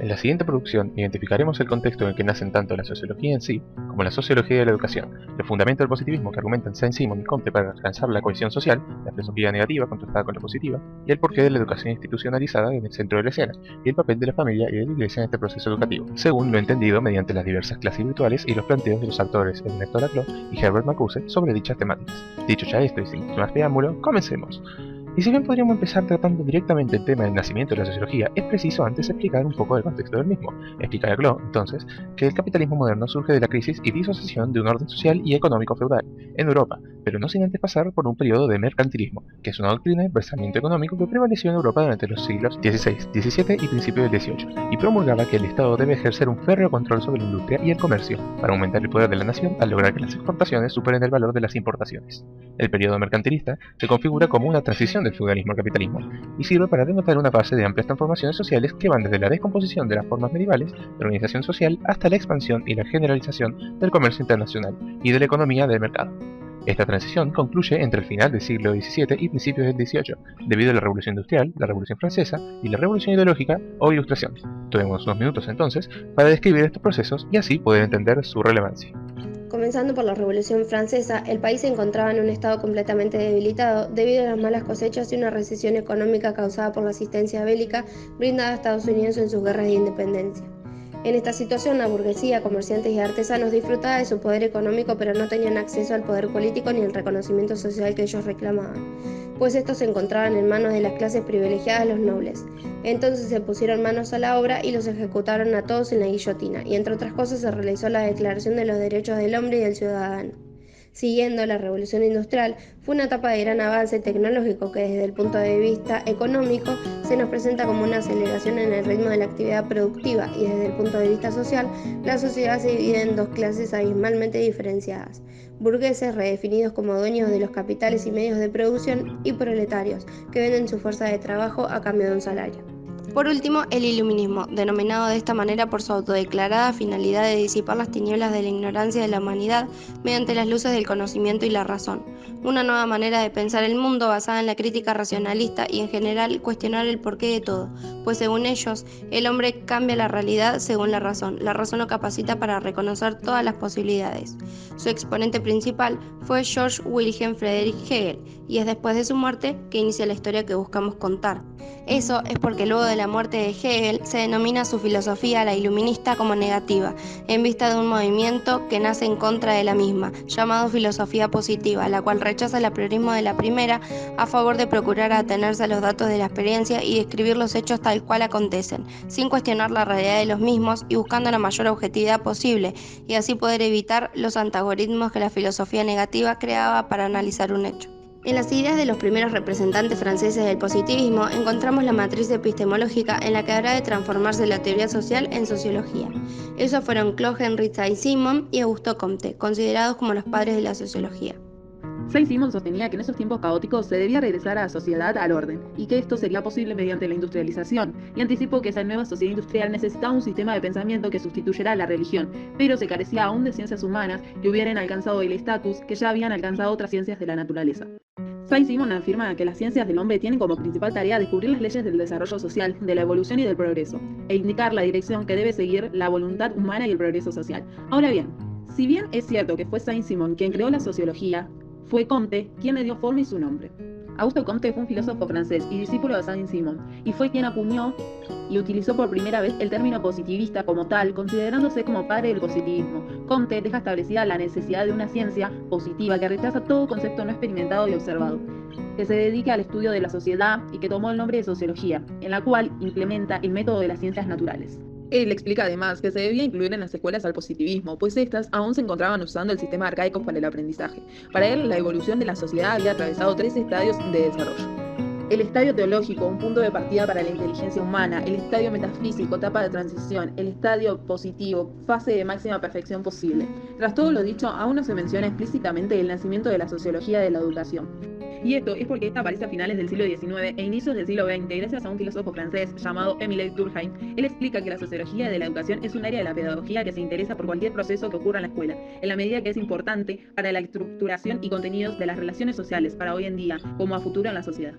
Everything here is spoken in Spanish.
En la siguiente producción identificaremos el contexto en el que nacen tanto la sociología en sí como la sociología de la educación, los fundamentos del positivismo que argumentan Saint-Simon y Comte para alcanzar la cohesión social, la filosofía negativa contrastada con la positiva, y el porqué de la educación institucionalizada en el centro de la escena, y el papel de la familia y de la iglesia en este proceso educativo, según lo entendido mediante las diversas clases virtuales y los planteos de los autores Ernesto Laclau y Herbert Marcuse sobre dichas temáticas. Dicho ya esto y sin más preámbulo, comencemos. Y si bien podríamos empezar tratando directamente el tema del nacimiento de la sociología, es preciso antes explicar un poco el contexto del mismo. Explica Laclau, entonces, que el capitalismo moderno surge de la crisis y disociación de un orden social y económico feudal en Europa, pero no sin antes pasar por un periodo de mercantilismo, que es una doctrina de pensamiento económico que prevaleció en Europa durante los siglos XVI, XVII y principios del XVIII, y promulgaba que el Estado debe ejercer un férreo control sobre la industria y el comercio, para aumentar el poder de la nación al lograr que las exportaciones superen el valor de las importaciones. El periodo mercantilista se configura como una transición del feudalismo al capitalismo, y sirve para denotar una fase de amplias transformaciones sociales que van desde la descomposición de las formas medievales de organización social hasta la expansión y la generalización del comercio internacional y de la economía del mercado. Esta transición concluye entre el final del siglo XVII y principios del XVIII, debido a la Revolución Industrial, la Revolución Francesa y la Revolución Ideológica o Ilustración. Tomemos unos minutos entonces para describir estos procesos y así poder entender su relevancia. Comenzando por la Revolución Francesa, el país se encontraba en un estado completamente debilitado debido a las malas cosechas y una recesión económica causada por la asistencia bélica brindada a Estados Unidos en sus guerras de independencia. En esta situación, la burguesía, comerciantes y artesanos disfrutaba de su poder económico, pero no tenían acceso al poder político ni el reconocimiento social que ellos reclamaban, pues estos se encontraban en manos de las clases privilegiadas, los nobles. Entonces se pusieron manos a la obra y los ejecutaron a todos en la guillotina, y entre otras cosas se realizó la Declaración de los Derechos del Hombre y del Ciudadano. Siguiendo la Revolución Industrial, fue una etapa de gran avance tecnológico que desde el punto de vista económico se nos presenta como una aceleración en el ritmo de la actividad productiva, y desde el punto de vista social, la sociedad se divide en dos clases abismalmente diferenciadas: burgueses, redefinidos como dueños de los capitales y medios de producción, y proletarios, que venden su fuerza de trabajo a cambio de un salario. Por último, el iluminismo, denominado de esta manera por su autodeclarada finalidad de disipar las tinieblas de la ignorancia de la humanidad mediante las luces del conocimiento y la razón. Una nueva manera de pensar el mundo basada en la crítica racionalista y en general cuestionar el porqué de todo, pues según ellos, el hombre cambia la realidad según la razón lo capacita para reconocer todas las posibilidades. Su exponente principal fue George Wilhelm Friedrich Hegel, y es después de su muerte que inicia la historia que buscamos contar. Eso es porque luego de la muerte de Hegel se denomina su filosofía, la iluminista, como negativa, en vista de un movimiento que nace en contra de la misma, llamado filosofía positiva, la cual rechaza el apriorismo de la primera a favor de procurar atenerse a los datos de la experiencia y describir los hechos tal cual acontecen, sin cuestionar la realidad de los mismos y buscando la mayor objetividad posible, y así poder evitar los antagonismos que la filosofía negativa creaba para analizar un hecho. En las ideas de los primeros representantes franceses del positivismo encontramos la matriz epistemológica en la que habrá de transformarse la teoría social en sociología. Esos fueron Claude Henry Saint-Simon y Auguste Comte, considerados como los padres de la sociología. Saint-Simon sostenía que en esos tiempos caóticos se debía regresar a la sociedad al orden, y que esto sería posible mediante la industrialización, y anticipó que esa nueva sociedad industrial necesitaba un sistema de pensamiento que sustituyera a la religión, pero se carecía aún de ciencias humanas que hubieran alcanzado el estatus que ya habían alcanzado otras ciencias de la naturaleza. Saint-Simon afirma que las ciencias del hombre tienen como principal tarea descubrir las leyes del desarrollo social, de la evolución y del progreso, e indicar la dirección que debe seguir la voluntad humana y el progreso social. Ahora bien, si bien es cierto que fue Saint-Simon quien creó la sociología, fue Comte quien le dio forma y su nombre. Auguste Comte fue un filósofo francés y discípulo de Saint-Simon, y fue quien acuñó y utilizó por primera vez el término positivista como tal, considerándose como padre del positivismo. Comte deja establecida la necesidad de una ciencia positiva que rechaza todo concepto no experimentado y observado, que se dedique al estudio de la sociedad y que tomó el nombre de sociología, en la cual implementa el método de las ciencias naturales. Él explica además que se debía incluir en las escuelas al positivismo, pues estas aún se encontraban usando el sistema arcaico para el aprendizaje. Para él, la evolución de la sociedad había atravesado 3 estadios de desarrollo: el estadio teológico, un punto de partida para la inteligencia humana; el estadio metafísico, etapa de transición; el estadio positivo, fase de máxima perfección posible. Tras todo lo dicho, aún no se menciona explícitamente el nacimiento de la sociología de la educación. Y esto es porque esta aparece a finales del siglo XIX e inicios del siglo XX gracias a un filósofo francés llamado Émile Durkheim. Él explica que la sociología de la educación es un área de la pedagogía que se interesa por cualquier proceso que ocurra en la escuela, en la medida que es importante para la estructuración y contenidos de las relaciones sociales para hoy en día como a futuro en la sociedad.